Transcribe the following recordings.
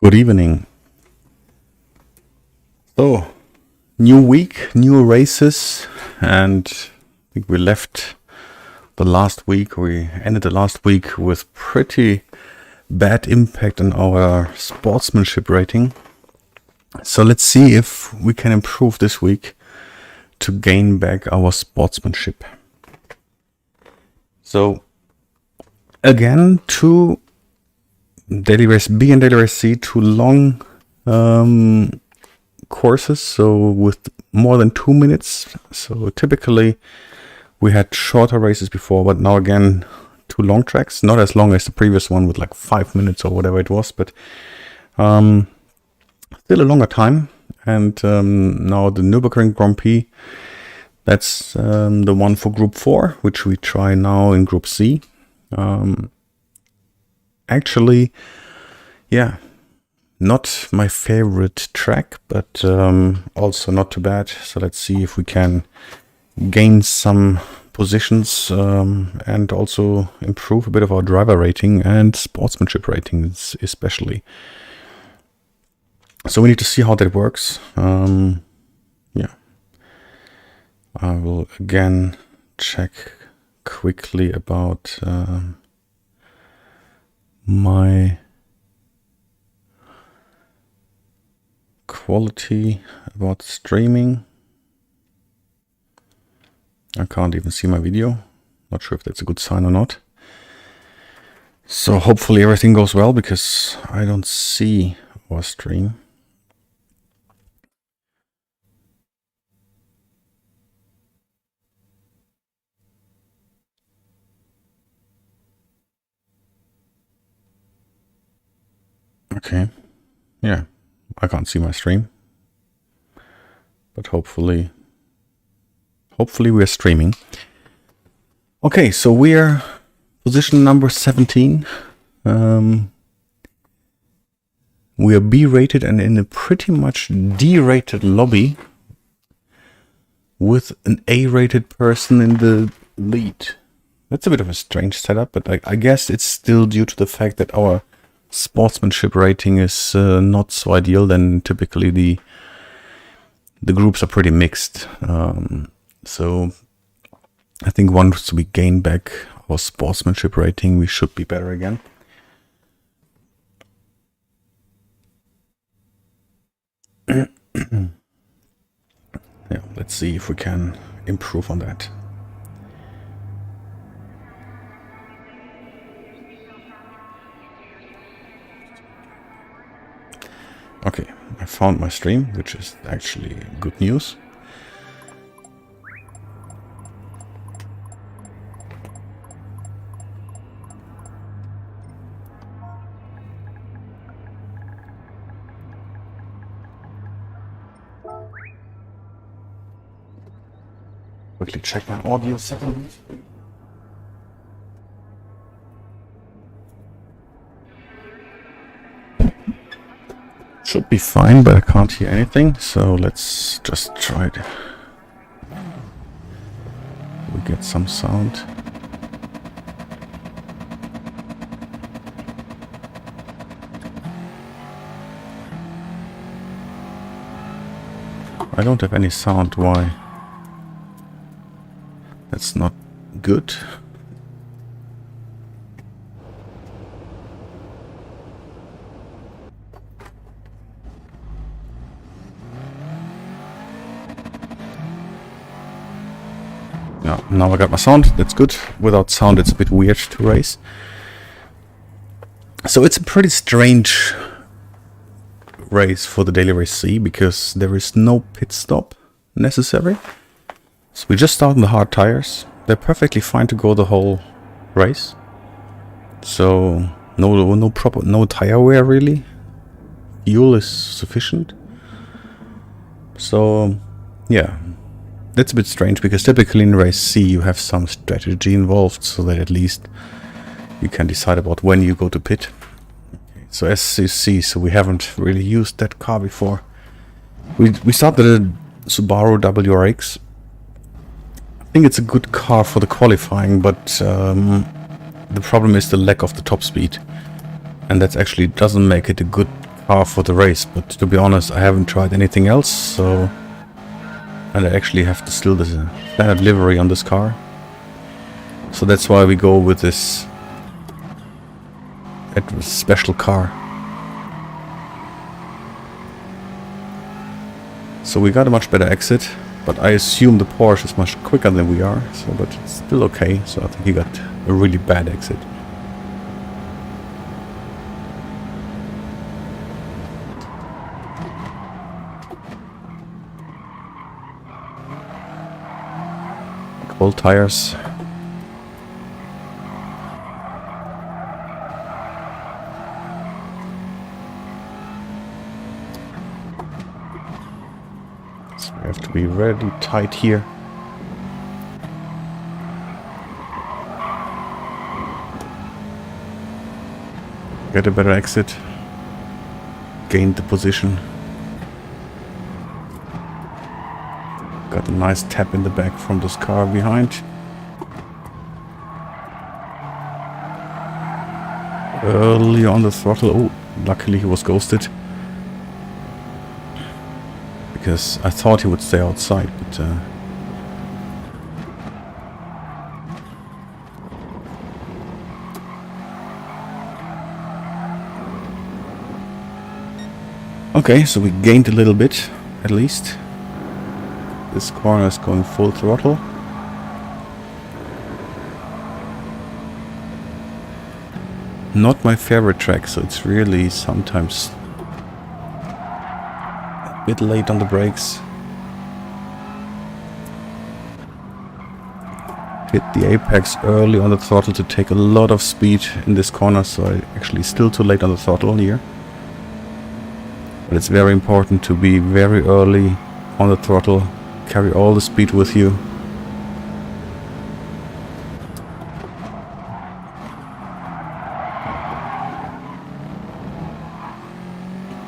Good evening. So, new week, new races, and I think we left the last week, we ended the last week with pretty bad impact on our sportsmanship rating. So let's see if we can improve this week to gain back our sportsmanship. So, again, two Daily Race B and Daily Race C, two long courses, so with more than 2 minutes. So typically we had shorter races before, but now again two long tracks, not as long as the previous one with like 5 minutes or whatever it was, but still a longer time. And now the Nürburgring Grand Prix, that's the one for Group 4, which we try now in Group C. Actually, yeah, not my favorite track, but also not too bad. So let's see if we can gain some positions and also improve a bit of our driver rating and sportsmanship ratings especially. So we need to see how that works. Yeah, I will again check quickly about my quality about streaming. I can't even see my video. Not sure if that's a good sign or not. So hopefully everything goes well, because I don't see our stream. Okay, yeah, I can't see my stream, but hopefully we're streaming. Okay, so we're position number 17. We are B rated and in a pretty much D rated lobby with an A rated person in the lead. That's a bit of a strange setup, but I guess it's still due to the fact that our sportsmanship rating is not so ideal. Then typically the groups are pretty mixed. So I think once we gain back our sportsmanship rating, we should be better again. Yeah, let's see if we can improve on that. Okay, I found my stream, which is actually good news. Quickly check my audio second. Should be fine, but I can't hear anything, so let's just try it. We get some sound. I don't have any sound. Why? That's not good. Yeah, now I got my sound. That's good. Without sound, it's a bit weird to race. So it's a pretty strange race for the Daily Race C, because there is no pit stop necessary. So we just start on the hard tires. They're perfectly fine to go the whole race. So no tire wear really. Fuel is sufficient. So yeah, that's a bit strange, because typically in race C you have some strategy involved, so that at least you can decide about when you go to pit. Okay, so as you see, so we haven't really used that car before. We started a Subaru WRX. I think it's a good car for the qualifying, but the problem is the lack of the top speed, and that actually doesn't make it a good car for the race, but to be honest, I haven't tried anything else, so... And I actually have still the standard livery on this car. So that's why we go with this special car. So we got a much better exit, but I assume the Porsche is much quicker than we are, so but it's still okay. So I think he got a really bad exit. Cold tires. So we have to be really tight here. Get a better exit. Gained the position. Got a nice tap in the back from this car behind. Early on the throttle. Oh, luckily he was ghosted. Because I thought he would stay outside, but... Okay, so we gained a little bit, at least. This corner is going full throttle. Not my favorite track, so it's really sometimes a bit late on the brakes. Hit the apex early on the throttle to take a lot of speed in this corner, so I actually still too late on the throttle here. But it's very important to be very early on the throttle. Carry all the speed with you.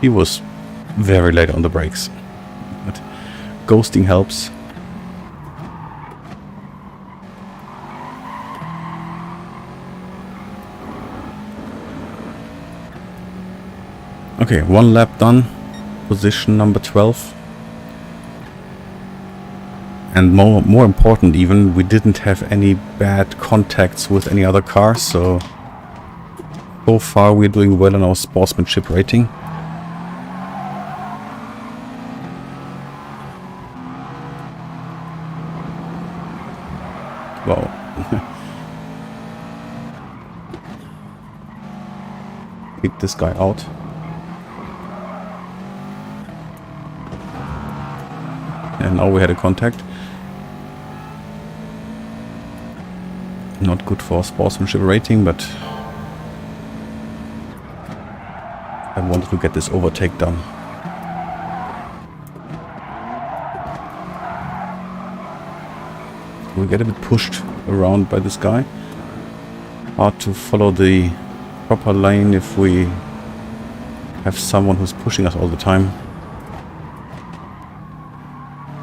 He was very late on the brakes, but ghosting helps. Okay, one lap done. Position number 12. And more important even, we didn't have any bad contacts with any other cars, so far we're doing well on our sportsmanship rating. Wow. Hit this guy out. And now we had a contact. Not good for sportsmanship rating, but I wanted to get this overtake done. We get a bit pushed around by this guy. Hard to follow the proper lane if we have someone who's pushing us all the time.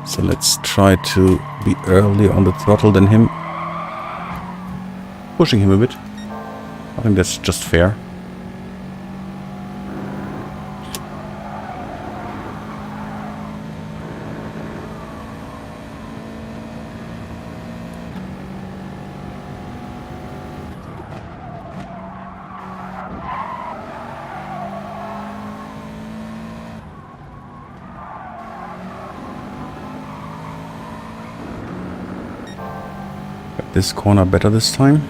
So let's try to be early on the throttle than him. Pushing him a bit. I think that's just fair. Got this corner better this time.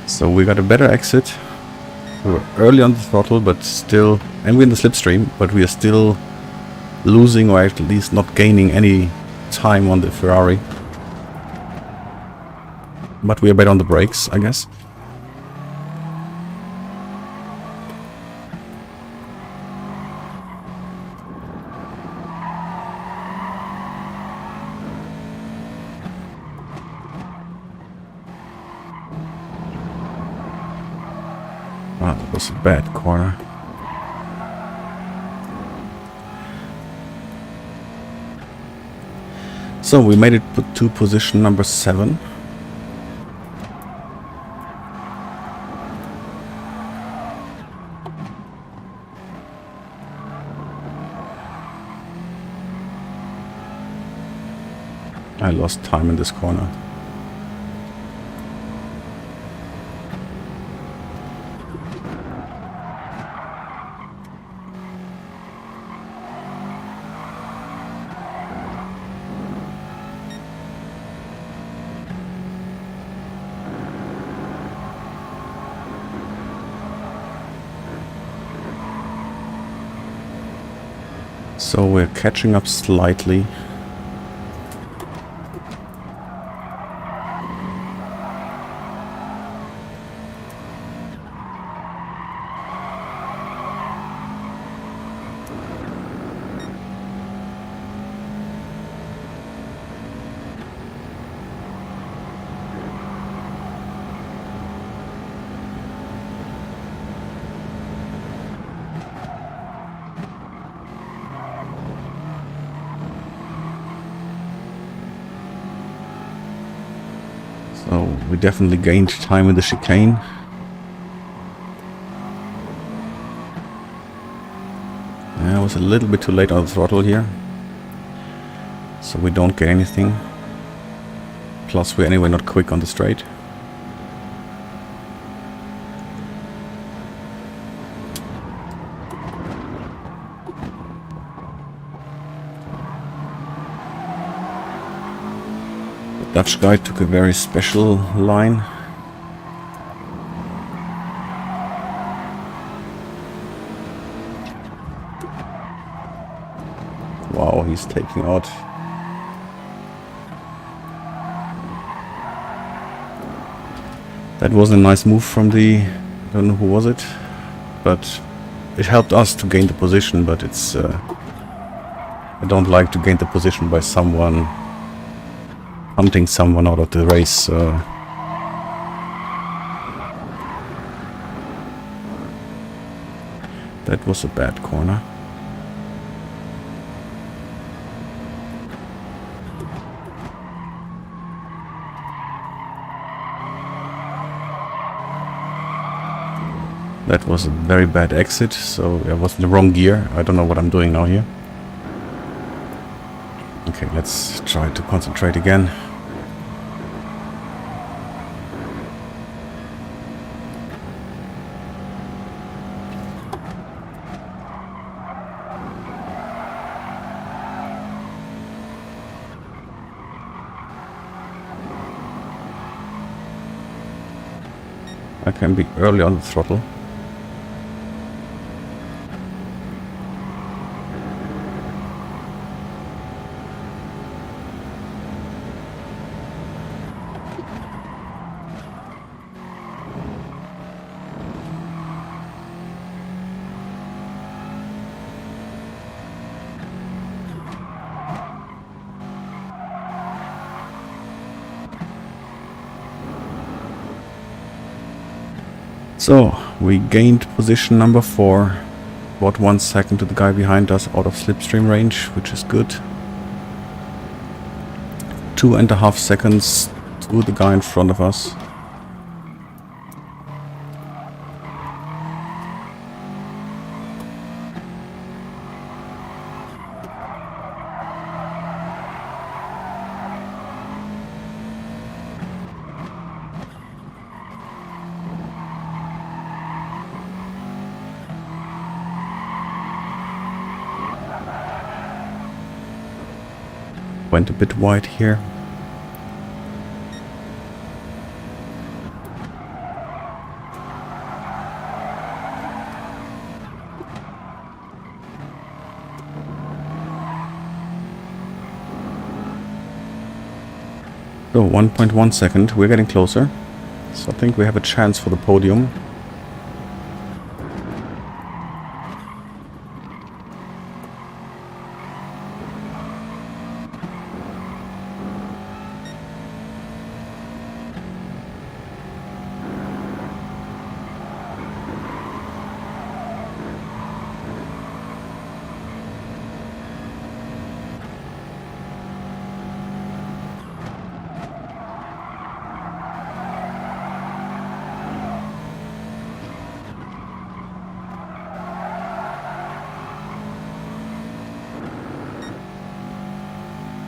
So we got a better exit. We were early on the throttle, but still, and we're in the slipstream, but we are still losing, or at least not gaining any time on the Ferrari. But we are better on the brakes, I guess. Ah, that was a bad corner. So we made it to position number 7. I lost time in this corner. So we're catching up slightly. So we definitely gained time in the chicane. I was a little bit too late on the throttle here, so we don't get anything. Plus we're anyway not quick on the straight. The Dutch guy took a very special line. Wow, he's taking out. That was a nice move from the, I don't know who was it, but it helped us to gain the position, but it's, I don't like to gain the position by someone, hunting someone out of the race. That was a bad corner. That was a very bad exit, so I was in the wrong gear. I don't know what I'm doing now here. Okay, let's try to concentrate again. I can be early on the throttle. So, we gained position number 4, about 1 second to the guy behind us out of slipstream range, which is good. 2.5 seconds to the guy in front of us. Went a bit wide here. So 1.1 second, we're getting closer. So I think we have a chance for the podium.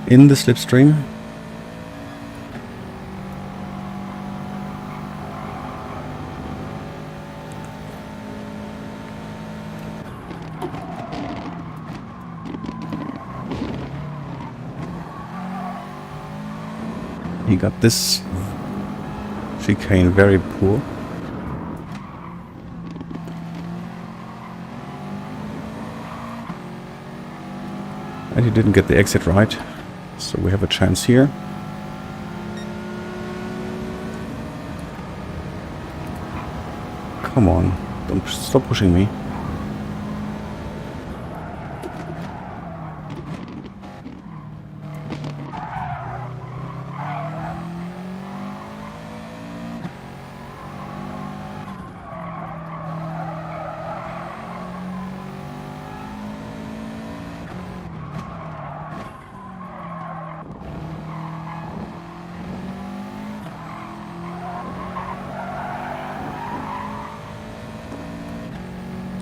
in the slipstream. He got this chicane very poor. And he didn't get the exit right, so we have a chance here. Come on, don't stop pushing me.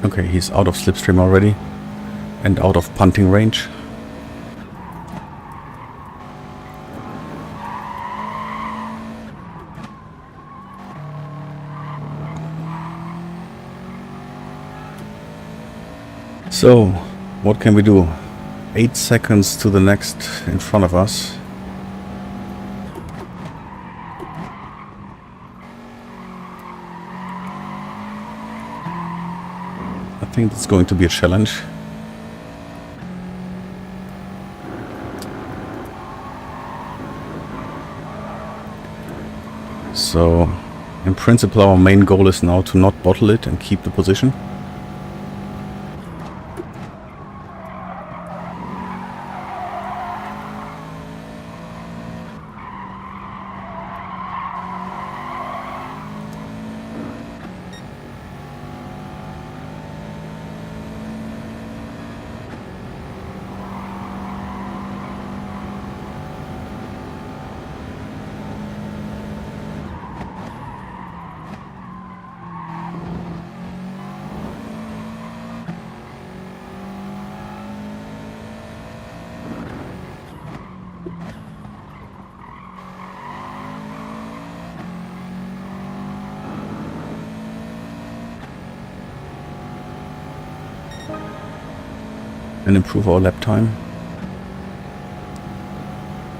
Okay, he's out of slipstream already and out of punting range. So, what can we do? 8 seconds to the next in front of us. I think it's going to be a challenge. So, in principle, our main goal is now to not bottle it and keep the position. And improve our lap time.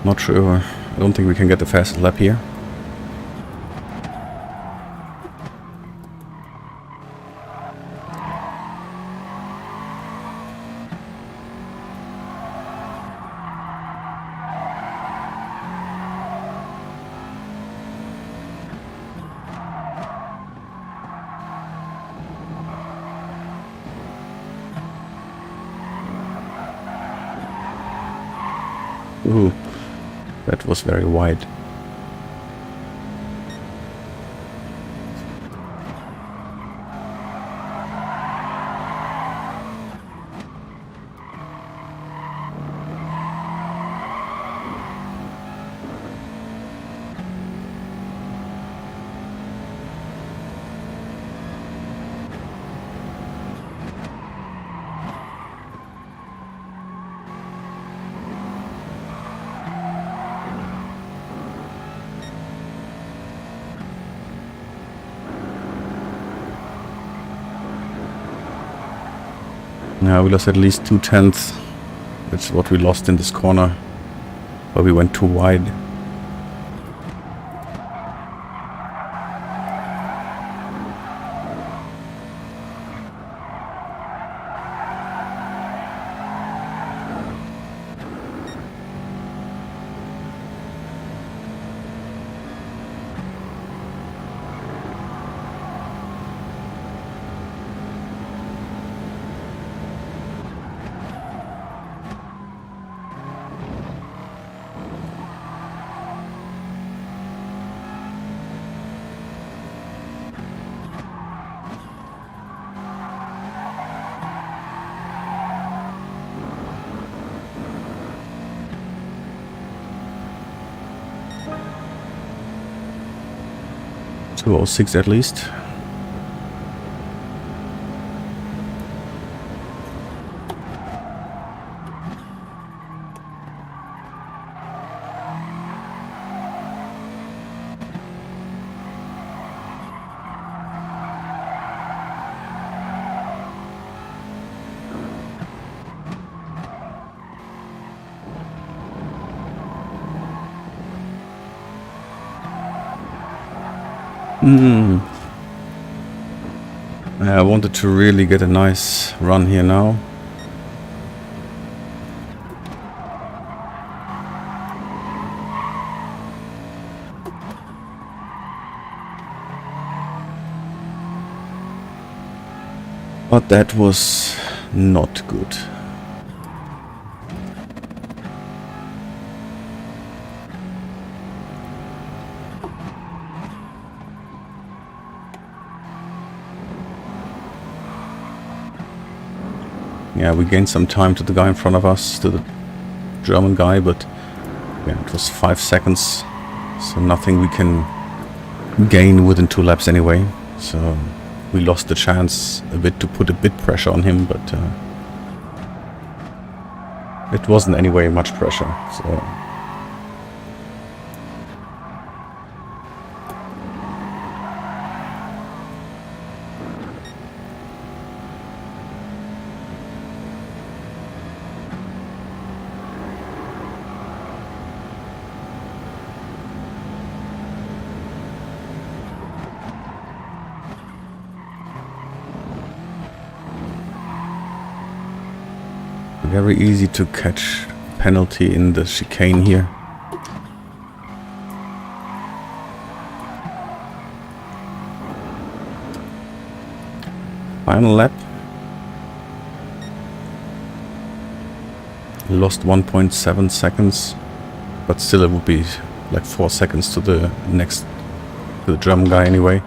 Not sure, I don't think we can get the fastest lap here. Ooh, that was very wide. Now we lost at least 2/10. That's what we lost in this corner, but we went too wide. .206 at least. I wanted to really get a nice run here now. But that was not good. Yeah, we gained some time to the guy in front of us, to the German guy, but yeah, it was 5 seconds, so nothing we can gain within 2 laps anyway. So we lost the chance a bit to put a bit pressure on him, but it wasn't anyway much pressure. So very easy to catch penalty in the chicane here. Final lap. Lost 1.7 seconds, but still it would be like 4 seconds to the German guy anyway.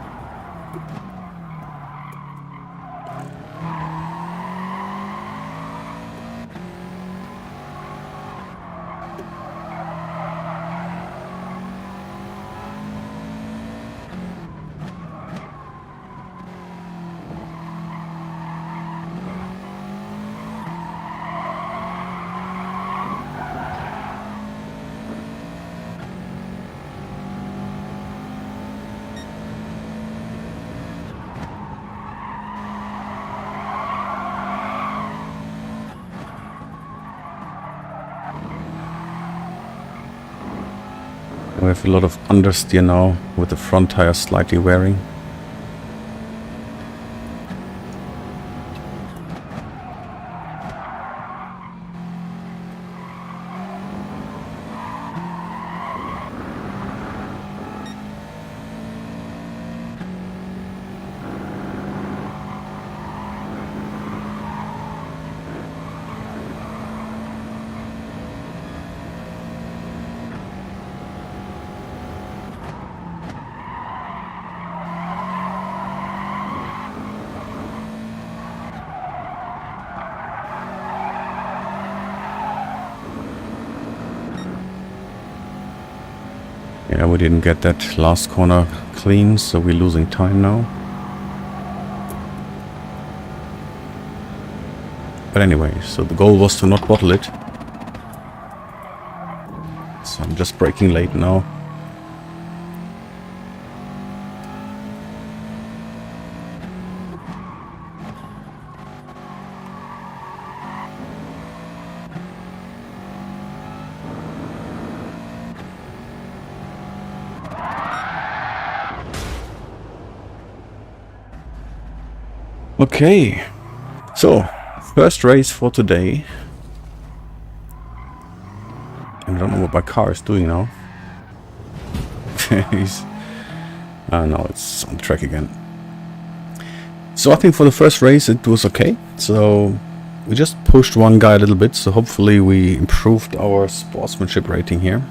We have a lot of understeer now with the front tire slightly wearing. Yeah, we didn't get that last corner clean, so we're losing time now. But anyway, so the goal was to not bottle it. So I'm just braking late now. Okay, so first race for today. I don't know what my car is doing now. No, it's on the track again. So I think for the first race it was okay. So we just pushed one guy a little bit, so hopefully we improved our sportsmanship rating here.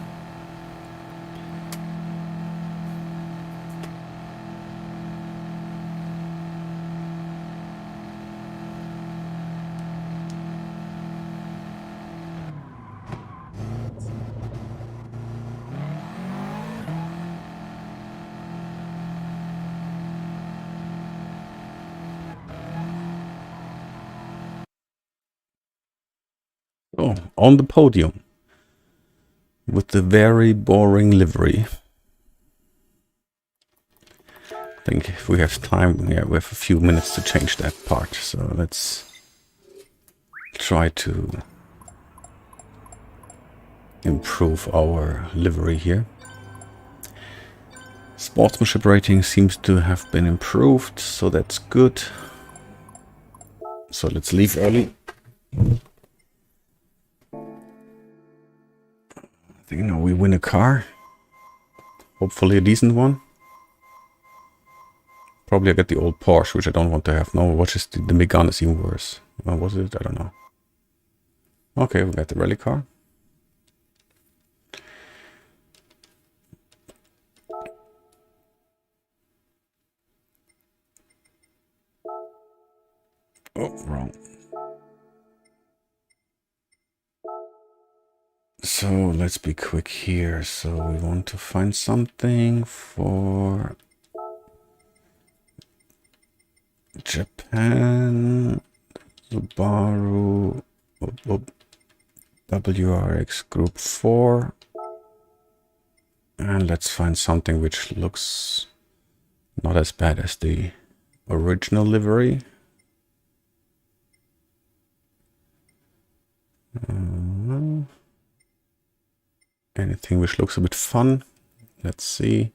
Oh, on the podium with the very boring livery. I think if we have time, yeah, we have a few minutes to change that part. So let's try to improve our livery here. Sportsmanship rating seems to have been improved, so that's good. So let's leave early. I think now we win a car. Hopefully a decent one. Probably I get the old Porsche, which I don't want to have. No, what is the Megane is even worse. What was it? I don't know. Okay, we got the rally car. Oh, wrong. So let's be quick here. So we want to find something for Japan, Subaru, WRX Group 4. And let's find something which looks not as bad as the original livery. Anything which looks a bit fun. Let's see.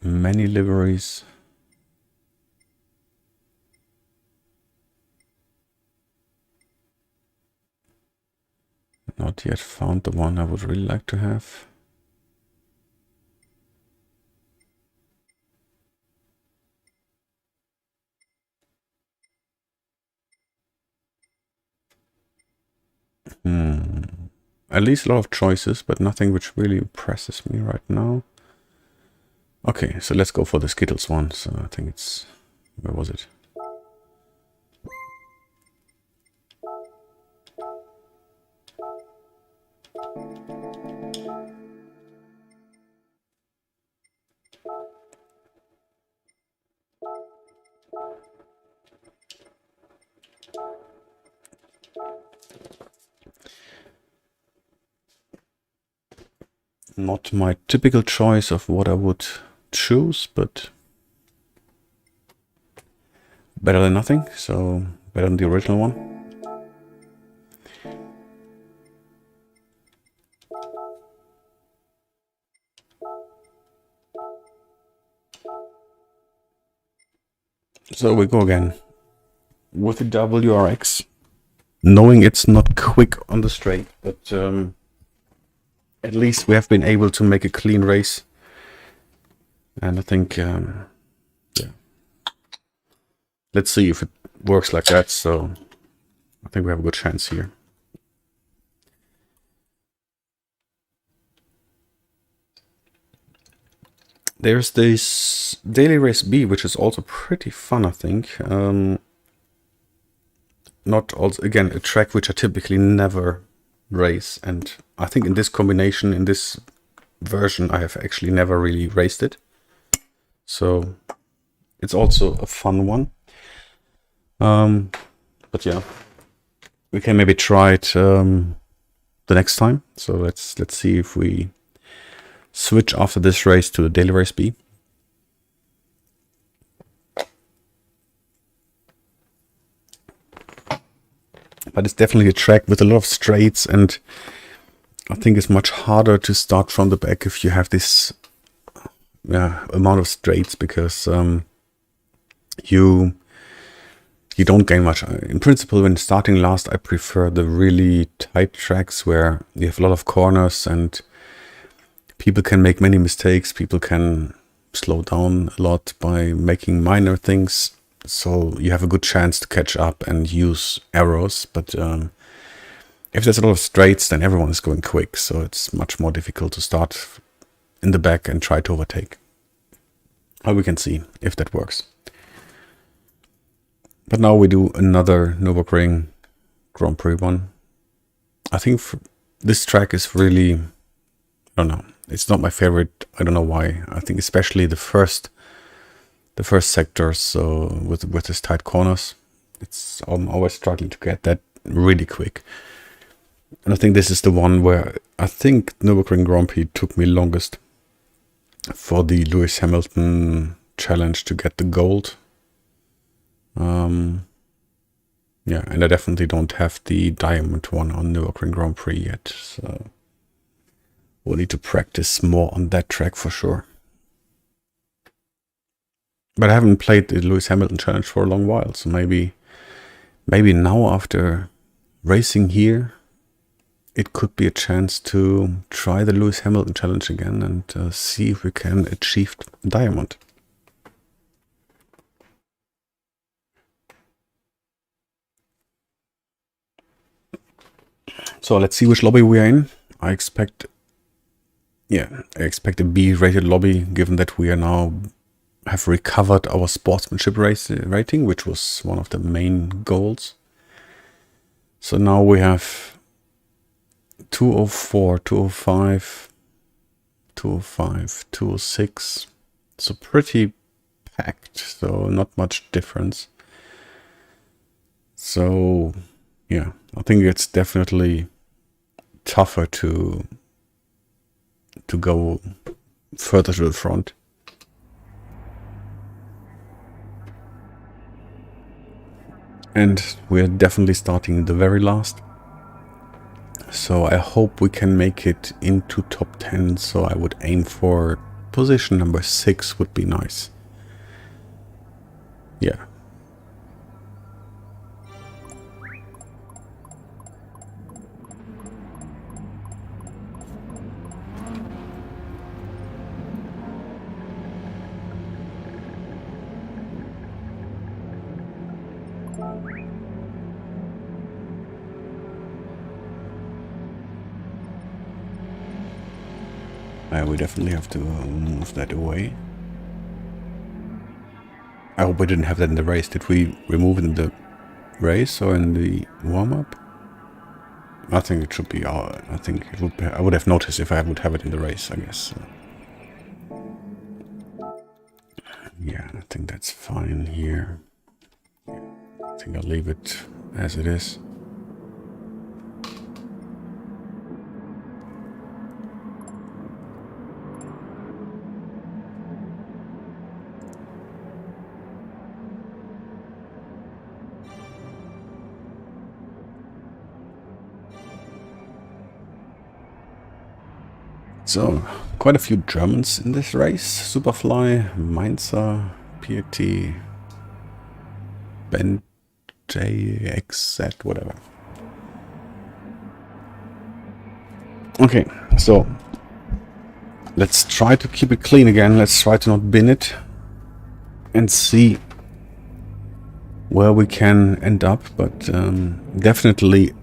Many liveries. Not yet found the one I would really like to have. At least a lot of choices, but nothing which really impresses me right now. Okay, so let's go for the Skittles one. So I think it's... where was it? Not my typical choice of what I would choose, but better than nothing, so better than the original one. So we go again with the WRX, knowing it's not quick on the straight, but at least we have been able to make a clean race. And I think, yeah, let's see if it works like that. So I think we have a good chance here. There's this Daily Race B, which is also pretty fun, I think. Not also, again, a track which I typically never race, and I think in this combination, in this version, I have actually never really raced it. So it's also a fun one. But yeah, we can maybe try it the next time. So let's see if we switch after this race to the Daily Race B. But it's definitely a track with a lot of straights, and I think it's much harder to start from the back if you have this amount of straights, because you don't gain much. In principle, when starting last, I prefer the really tight tracks where you have a lot of corners and people can make many mistakes. People can slow down a lot by making minor things. So you have a good chance to catch up and use arrows. But if there's a lot of straights, then everyone is going quick. So it's much more difficult to start in the back and try to overtake. Well, we can see if that works. But now we do another Nürburgring Grand Prix one. I think this track is really, I don't know, it's not my favorite. I don't know why. I think especially the first sector, so with its tight corners, I'm always struggling to get that really quick. And I think this is the one where I think Nürburgring Grand Prix took me longest for the Lewis Hamilton challenge to get the gold. Yeah, and I definitely don't have the diamond one on Nürburgring Grand Prix yet, so we'll need to practice more on that track for sure. But I haven't played the Lewis Hamilton Challenge for a long while, so maybe now after racing here, it could be a chance to try the Lewis Hamilton Challenge again and see if we can achieve diamond. So let's see which lobby we are in. I expect a B-rated lobby, given that we are now have recovered our sportsmanship rating, which was one of the main goals. So now we have 204, 205, 205, 206. So pretty packed, so not much difference. So yeah, I think it's definitely tougher to go further to the front. And we're definitely starting the very last. So I hope we can make it into top 10. So I would aim for position number 6 would be nice. Yeah. We definitely have to move that away. I hope we didn't have that in the race. Did we remove it in the race or in the warm-up? I think it should be. I think it would be, I would have noticed if I would have it in the race, I guess. Yeah, I think that's fine here. I think I'll leave it as it is. So, quite a few Germans in this race. Superfly, Mainzer, PT, Ben JXZ, whatever. Okay, so let's try to keep it clean again. Let's try to not bin it and see where we can end up. But definitely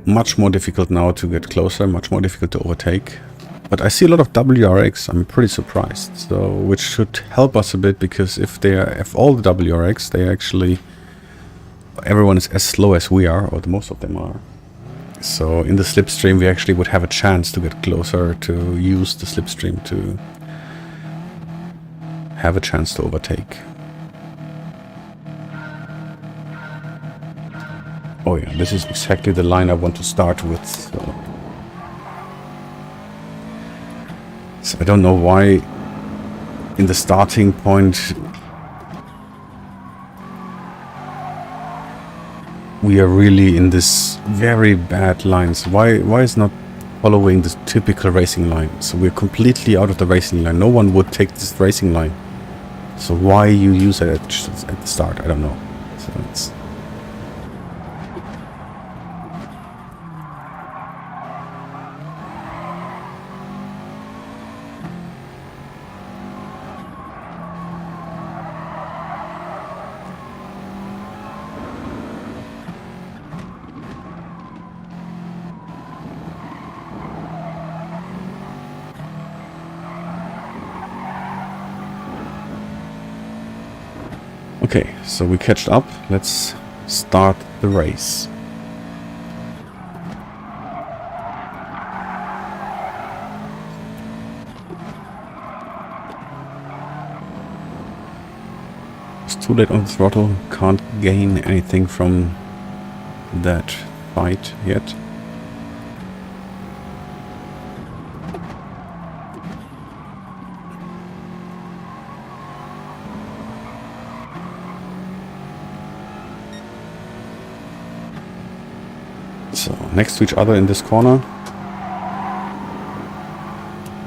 much more difficult now to get closer, much more difficult to overtake. But I see a lot of WRX. I'm pretty surprised. So, which should help us a bit, because if all the WRX, they actually, everyone is as slow as we are, or most of them are. So in the slipstream, we actually would have a chance to get closer, to use the slipstream to have a chance to overtake. Oh yeah, this is exactly the line I want to start with. So I don't know why in the starting point we are really in this very bad lines. Why is not following the typical racing line? So we're completely out of the racing line. No one would take this racing line. So why you use it at the start? I don't know. So it's okay, so we catched up. Let's start the race. It's too late on the throttle. Can't gain anything from that fight yet. So next to each other in this corner.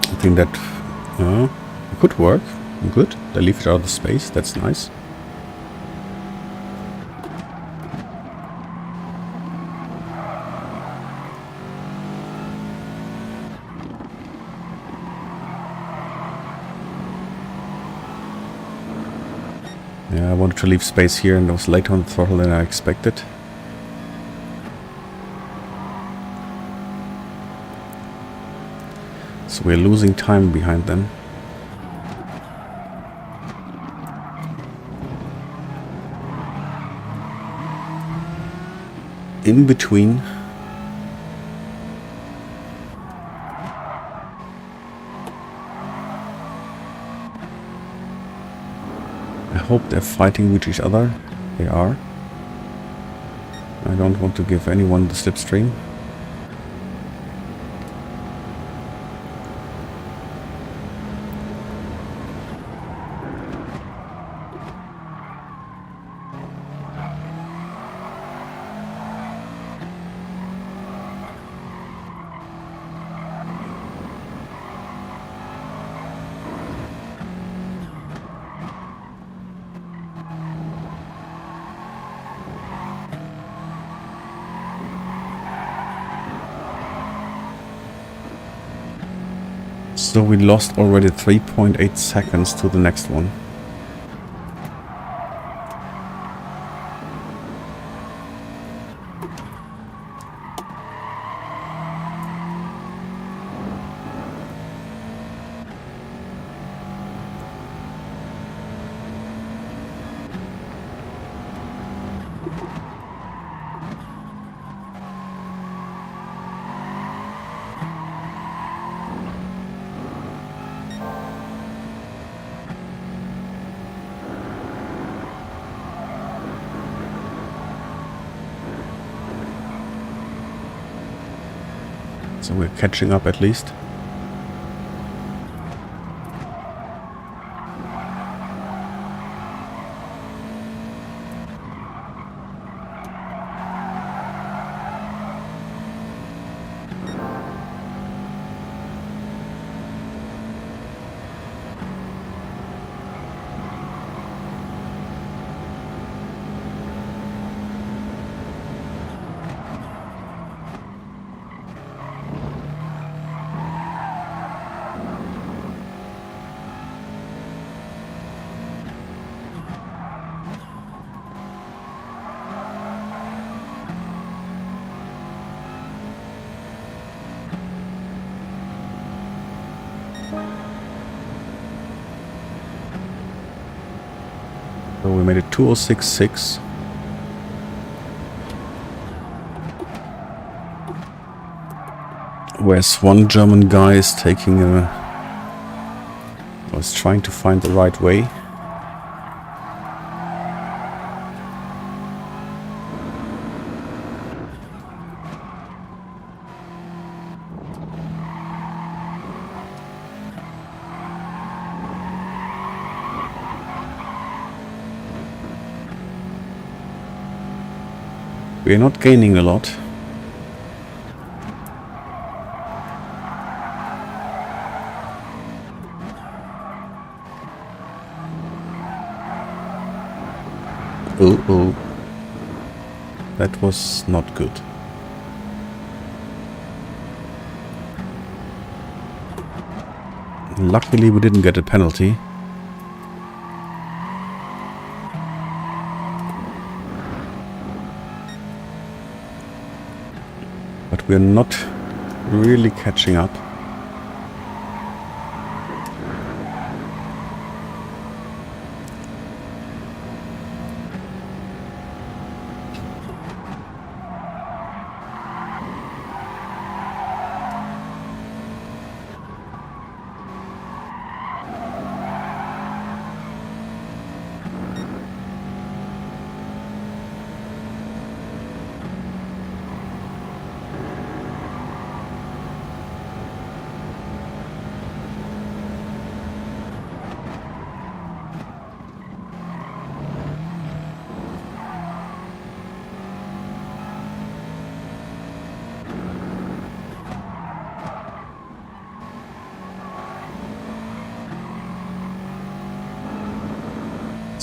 I think that could work. Good. They leave each other the space. That's nice. Yeah, I wanted to leave space here and I was later on the throttle than I expected. So we're losing time behind them. In between. I hope they're fighting with each other. They are. I don't want to give anyone the slipstream. So we lost already 3.8 seconds to the next one. So we're catching up at least. So we made it 2:06.6. Whereas one German guy is taking a... was trying to find the right way. We're not gaining a lot. Oh. That was not good. Luckily we didn't get a penalty. But we're not really catching up.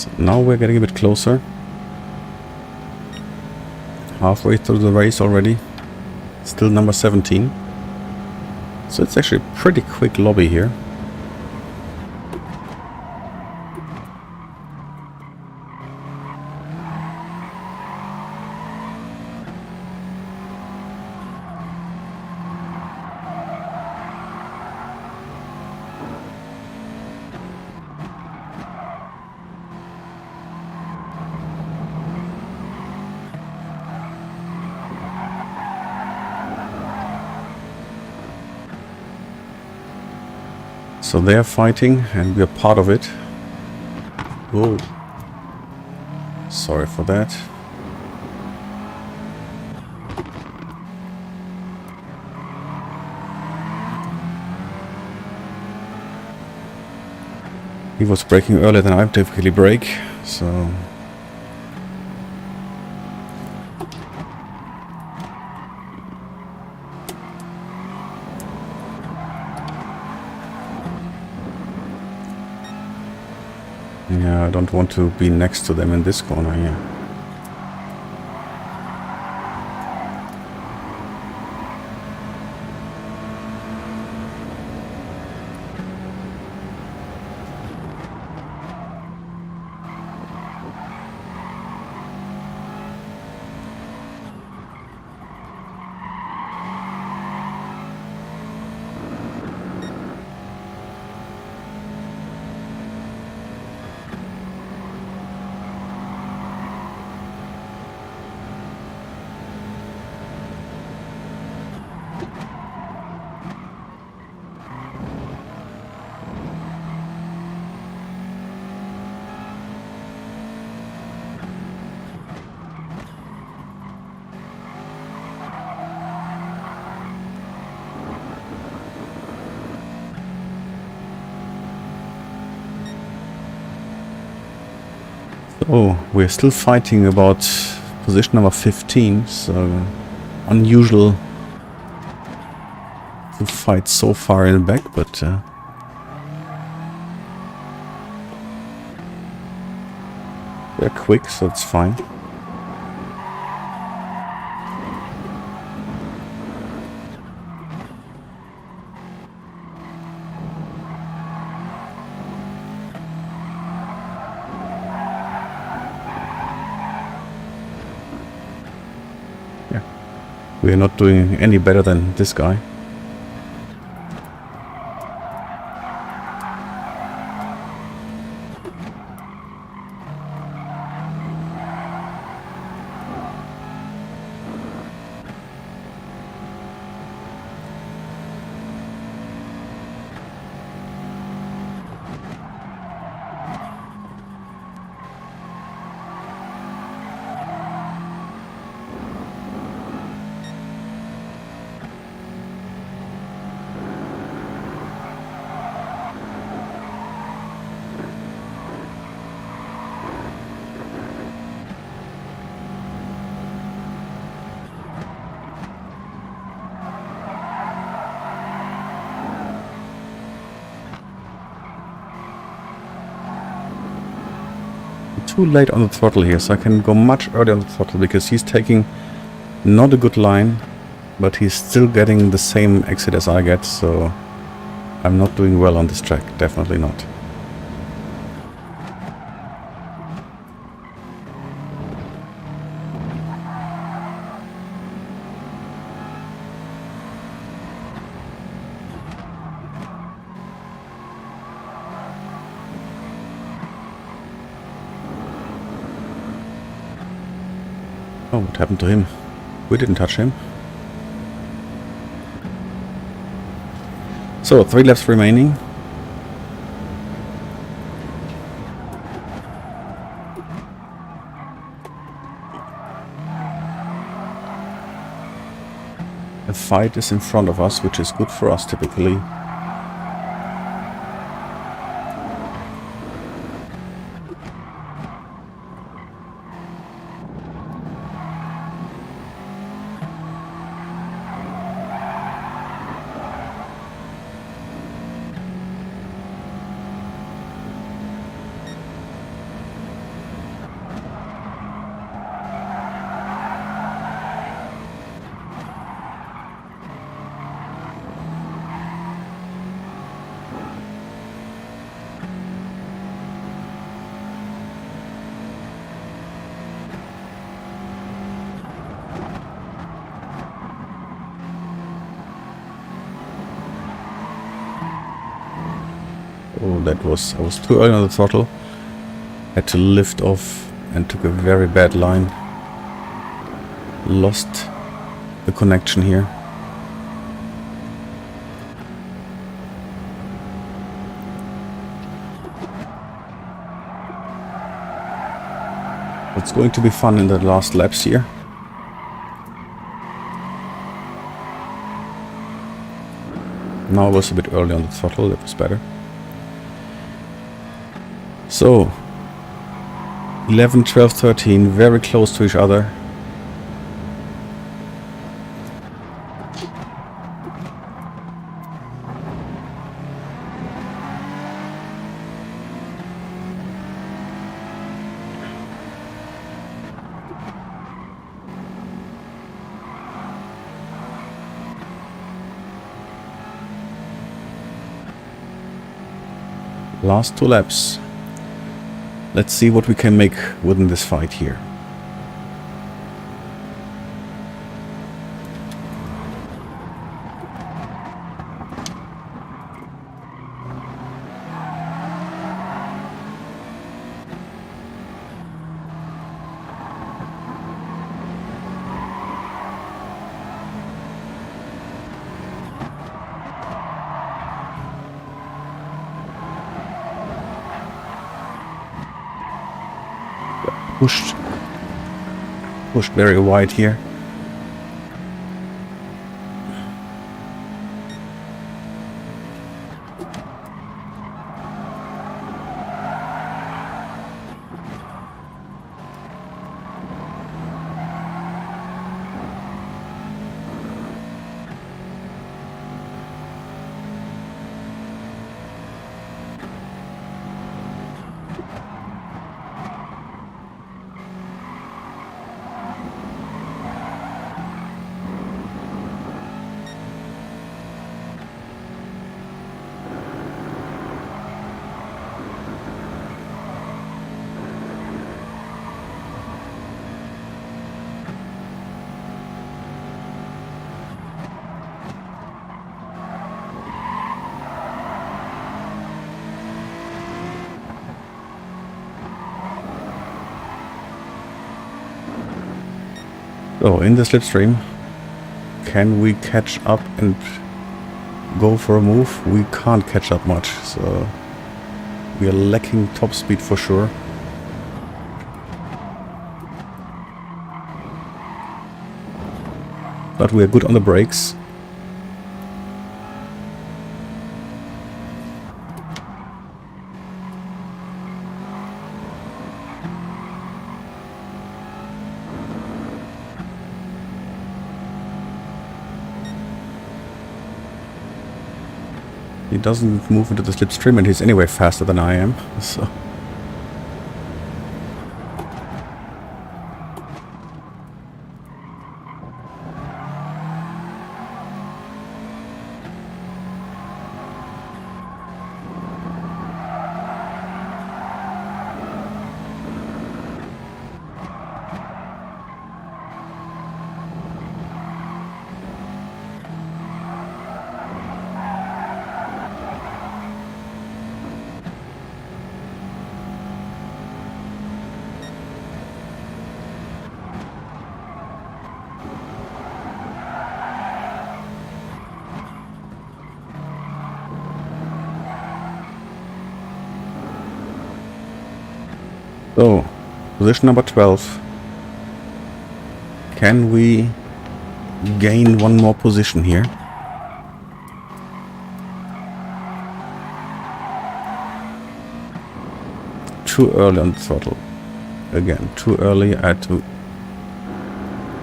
So now we're getting a bit closer. Halfway through the race already. Still number 17. So it's actually a pretty quick lobby here. So they're fighting and we're part of it. Whoa. Sorry for that. He was braking earlier than I typically brake, so... Yeah, I don't want to be next to them in this corner here. Oh, we're still fighting about position number 15, so unusual to fight so far in the back, but they're quick, so it's fine. We're not doing any better than this guy. Too late on the throttle here, so I can go much earlier on the throttle because he's taking not a good line, but he's still getting the same exit as I get, so I'm not doing well on this track, definitely not. Oh, what happened to him? We didn't touch him. So, 3 laps remaining. The fight is in front of us, which is good for us typically. Oh, I was too early on the throttle. Had to lift off and took a very bad line. Lost the connection here. It's going to be fun in the last laps here. Now I was a bit early on the throttle, that was better. So 11, 12, 13, very close to each other. Last 2 laps. Let's see what we can make within this fight here. Pushed very wide here. So in the slipstream, can we catch up and go for a move? We can't catch up much, so we are lacking top speed for sure. But we are good on the brakes. He doesn't move into the slipstream and he's anyway faster than I am, so... So, position number 12. Can we gain one more position here? Too early on the throttle. Again, too early. I had to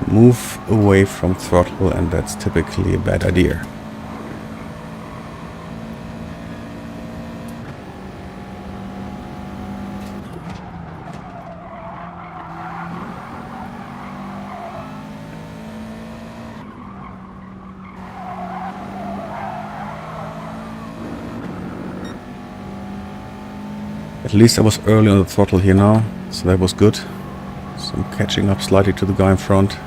move away from throttle, and that's typically a bad idea. At least I was early on the throttle here now, so that was good. So I'm catching up slightly to the guy in front.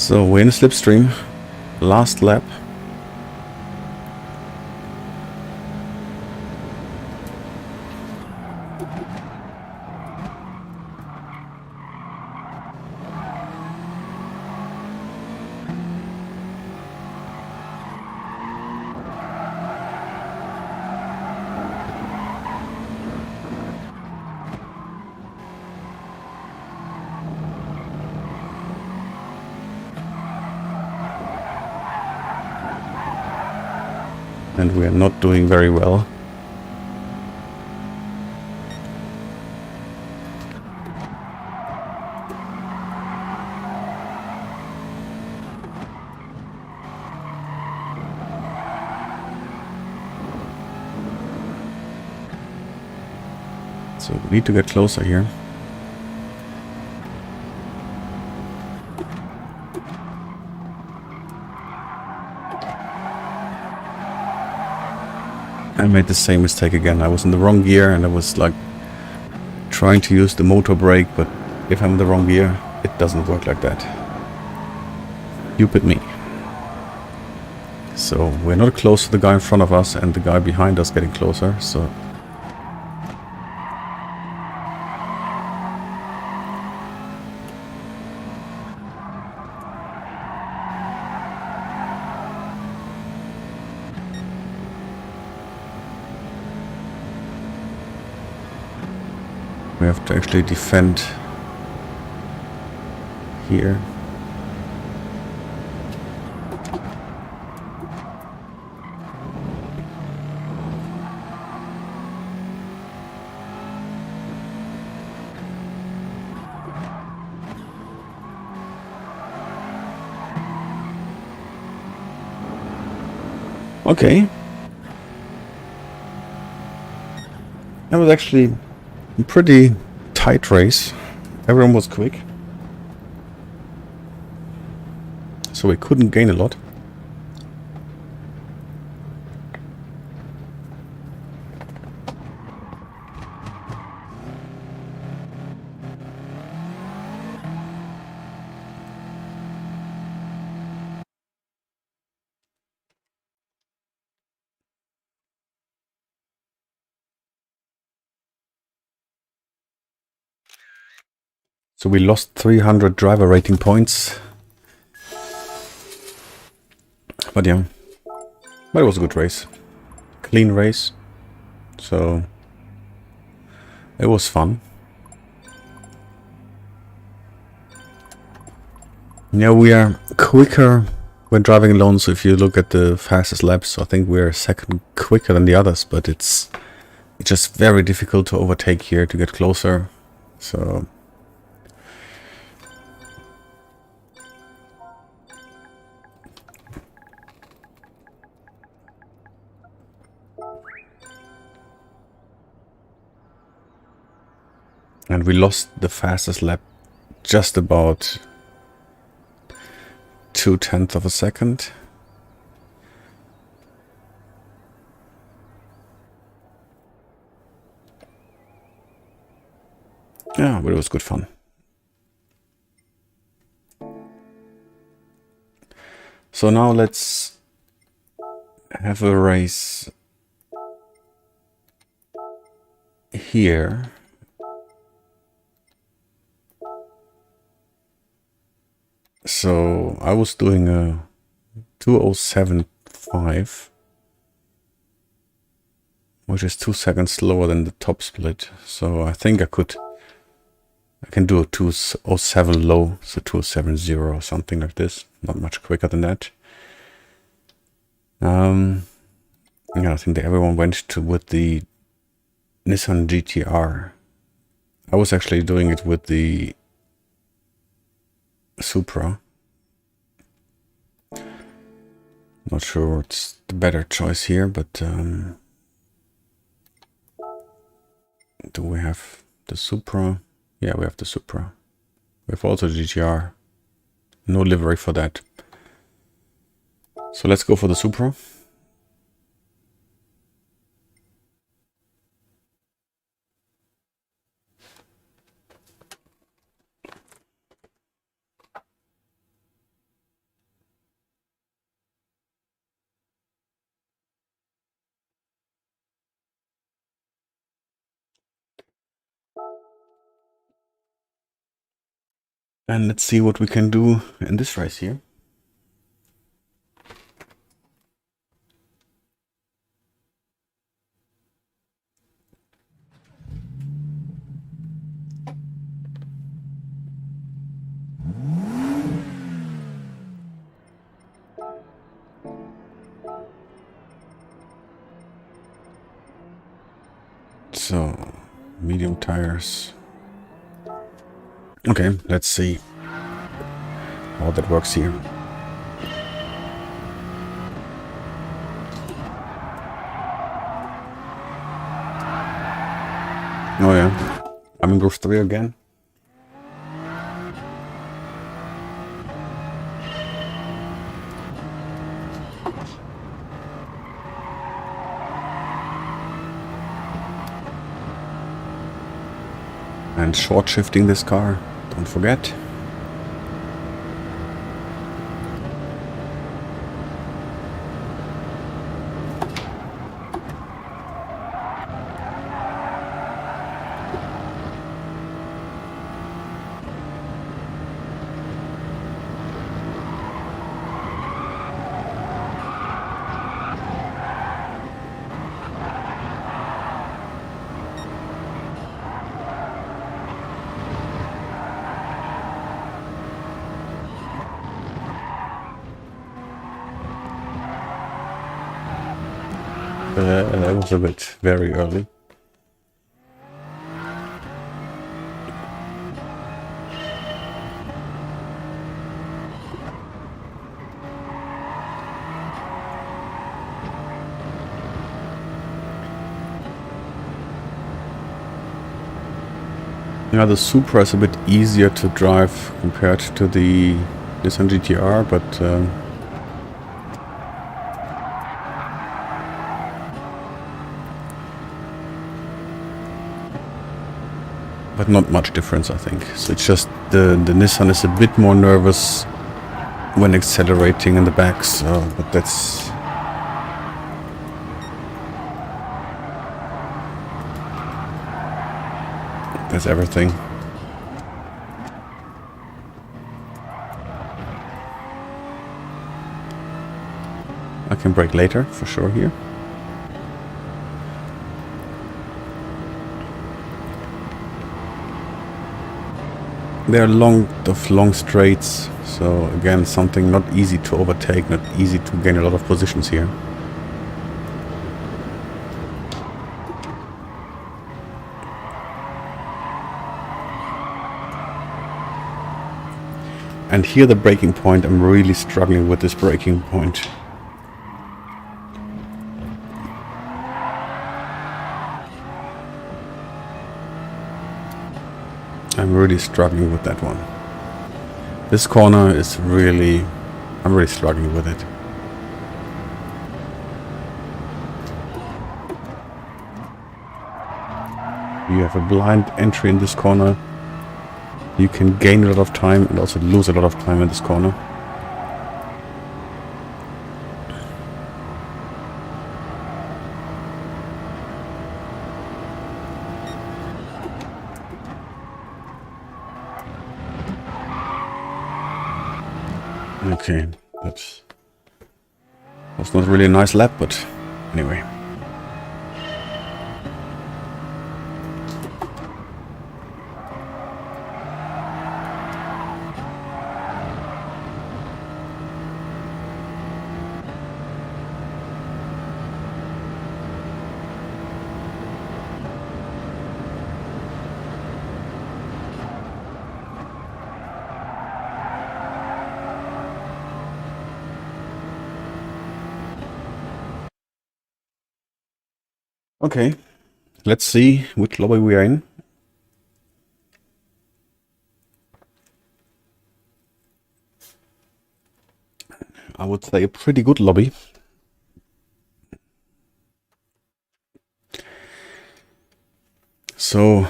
So we're in a slipstream. Last lap. And we are not doing very well. So we need to get closer here. I made the same mistake again. I was in the wrong gear and I was like trying to use the motor brake, but if I'm in the wrong gear, it doesn't work like that. Stupid me. So we're not close to the guy in front of us and the guy behind us getting closer, so we have to actually defend here. Okay. That was actually a pretty tight race. Everyone was quick. So we couldn't gain a lot. So we lost 300 driver rating points. But yeah, but it was a good race. Clean race. So it was fun. Yeah, we are quicker when driving alone. So if you look at the fastest laps, I think we're a second quicker than the others, but it's just very difficult to overtake here to get closer. So and we lost the fastest lap just about 0.2 of a second. Yeah, but it was good fun. So now let's have a race here. So I was doing a 2:07.5, which is 2 seconds slower than the top split. So I think I can do a 2:07 low, so 2:07.0 or something like this. Not much quicker than that. Yeah, I think that everyone went with the Nissan GTR. I was actually doing it with the Supra. Not sure what's the better choice here, but do we have the Supra? Yeah, we have the Supra. We have also the GTR. No livery for that. So let's go for the Supra. And let's see what we can do in this race here. So, medium tires. Okay, let's see how that works here. Oh yeah, I'm in group 3 again. And short shifting this car, don't forget. That was a bit very early. Yeah, the Supra is a bit easier to drive compared to the Nissan GT-R, but not much difference, I think. So it's just the Nissan is a bit more nervous when accelerating in the back, so, but that's everything. I can brake later, for sure, here. There are long straights, so again, something not easy to overtake, not easy to gain a lot of positions here. And here the braking point, I'm really struggling with this braking point. I'm really struggling with that one. This corner is really, I'm really struggling with it. You have a blind entry in this corner. You can gain a lot of time and also lose a lot of time in this corner. Okay, that was not really a nice lap, but anyway. Okay, let's see which lobby we are in. I would say a pretty good lobby. So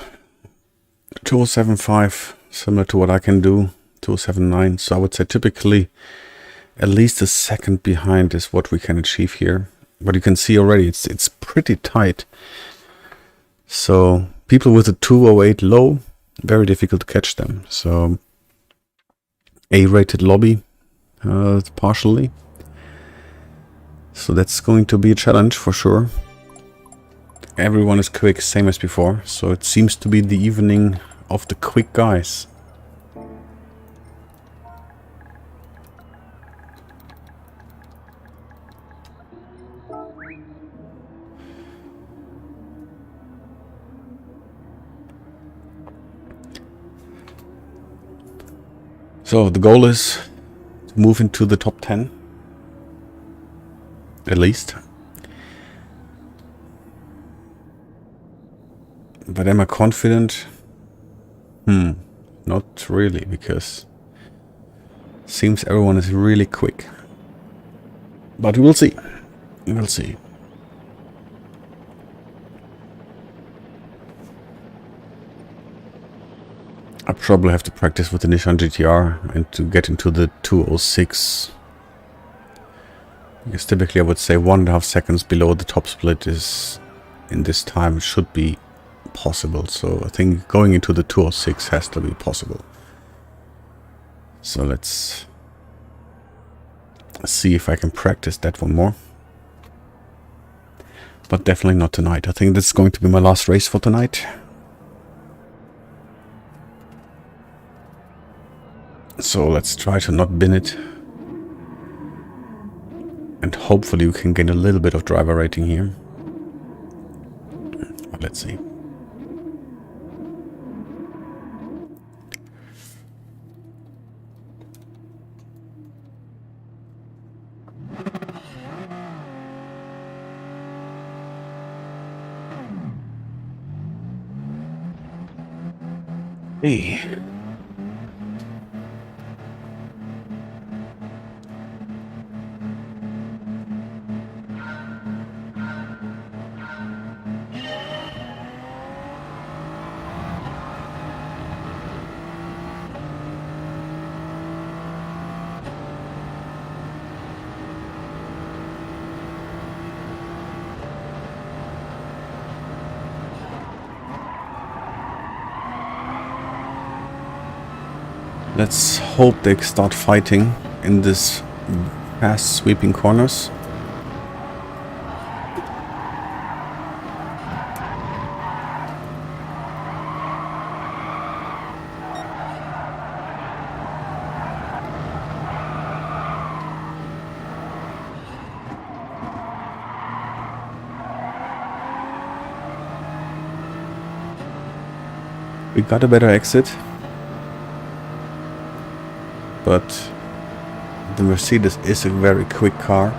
2075, similar to what I can do, 2079. So I would say typically at least a second behind is what we can achieve here. But you can see already it's pretty tight. So people with a 208 low, very difficult to catch them. So A-rated lobby, partially. So that's going to be a challenge for sure. Everyone is quick, same as before. So it seems to be the evening of the quick guys. So the goal is to move into the top 10. At least. But am I confident? Not really, because seems everyone is really quick. But we will see. We will see. I probably have to practice with the Nissan GTR and to get into the 206. Because typically I would say 1.5 seconds below the top split is, in this time, should be possible. So I think going into the 206 has to be possible. So let's see if I can practice that one more. But definitely not tonight. I think this is going to be my last race for tonight. So let's try to not bin it. And hopefully we can gain a little bit of driver rating here. But let's see. Hey. Let's hope they start fighting in this fast sweeping corners. We got a better exit. But the Mercedes is a very quick car.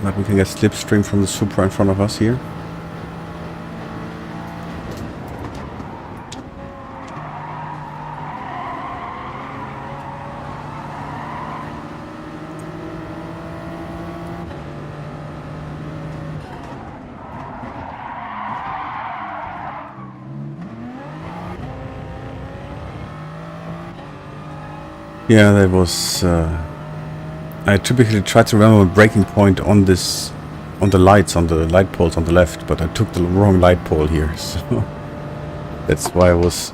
But we can get slipstream from the Supra in front of us here. Yeah, that was... I typically try to remember a braking point on this, on the lights, on the light poles on the left, but I took the wrong light pole here, so that's why I was...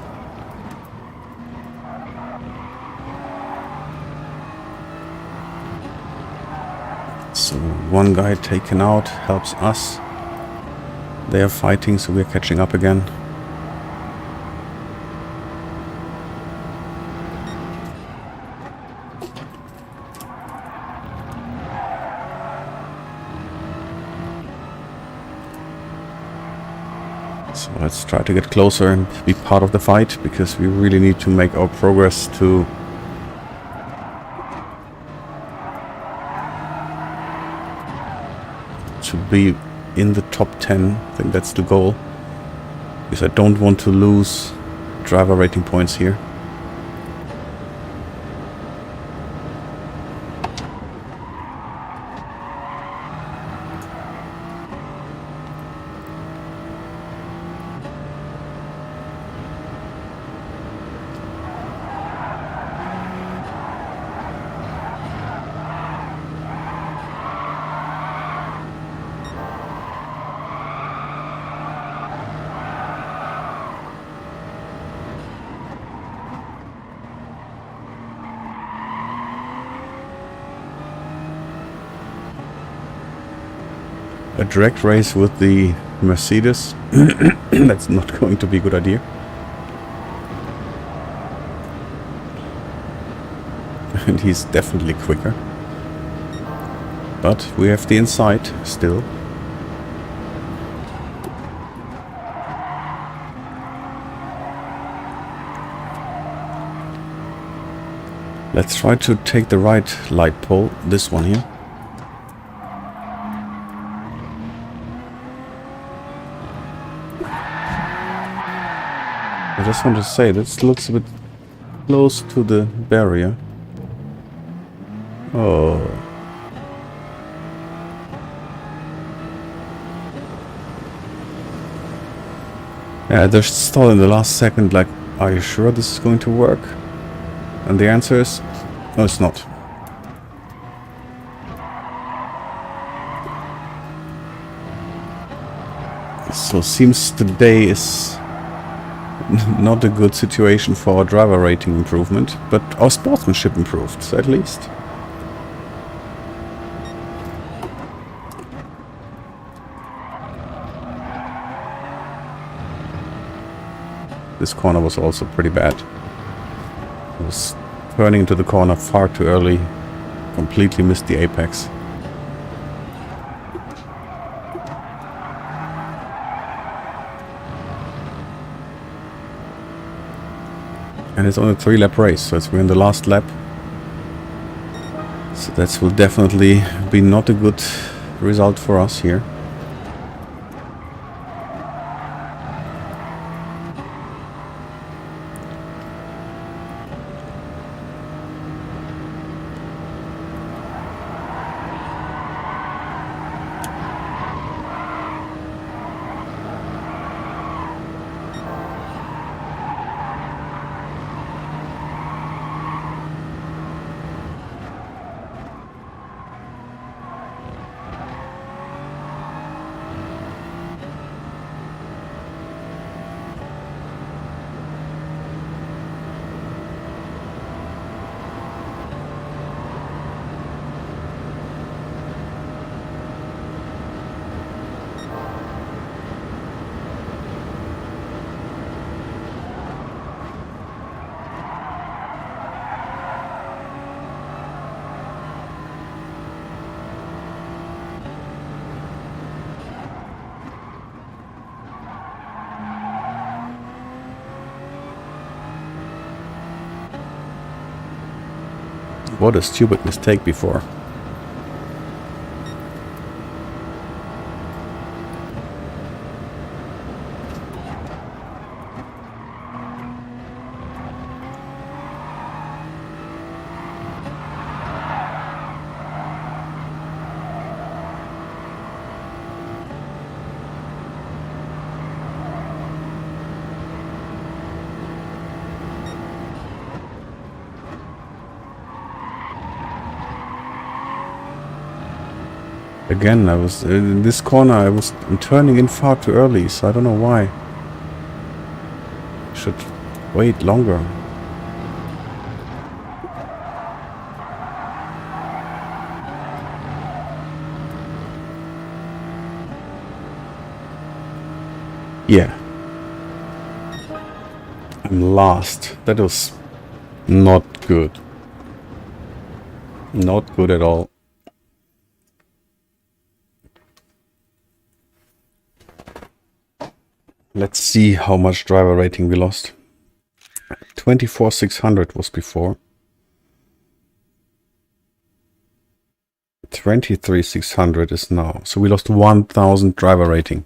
So one guy taken out helps us. They are fighting, so we're catching up again. So let's try to get closer and be part of the fight, because we really need to make our progress to be in the top 10. I think that's the goal, because I don't want to lose driver rating points here. A direct race with the Mercedes. That's not going to be a good idea. And he's definitely quicker. But we have the inside still. Let's try to take the right light pole, this one here. I just want to say, this looks a bit close to the barrier. Oh. Yeah, they're still in the last second, like, are you sure this is going to work? And the answer is, no, it's not. So seems today is not a good situation for our driver rating improvement, but our sportsmanship improved, so at least. This corner was also pretty bad. I was turning into the corner far too early, completely missed the apex. And it's only a 3-lap race, so we're in the last lap. So that will definitely be not a good result for us here. What a stupid mistake before. Again, I was in this corner. I'm turning in far too early, so I don't know why. Should wait longer. Yeah, I'm last. That was not good. Not good at all. Let's see how much driver rating we lost. 24,600 was before. 23,600 is now. So we lost 1,000 driver rating.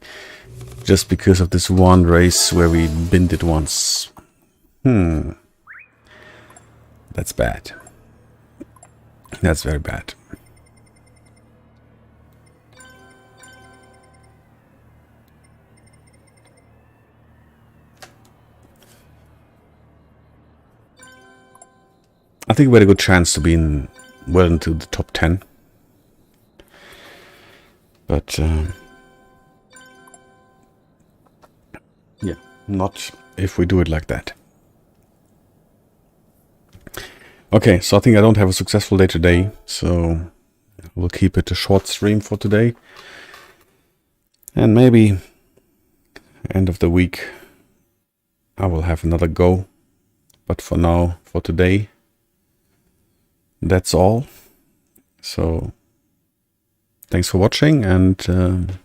Just because of this one race where we binned it once. That's bad. That's very bad. I think we had a good chance to be in well into the top 10. But yeah, not if we do it like that. Okay, so I think I don't have a successful day today, so we'll keep it a short stream for today. And maybe end of the week I will have another go. But for now, for today, that's all. So thanks for watching, and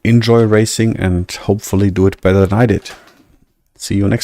enjoy racing, and hopefully do it better than I did. See you next time.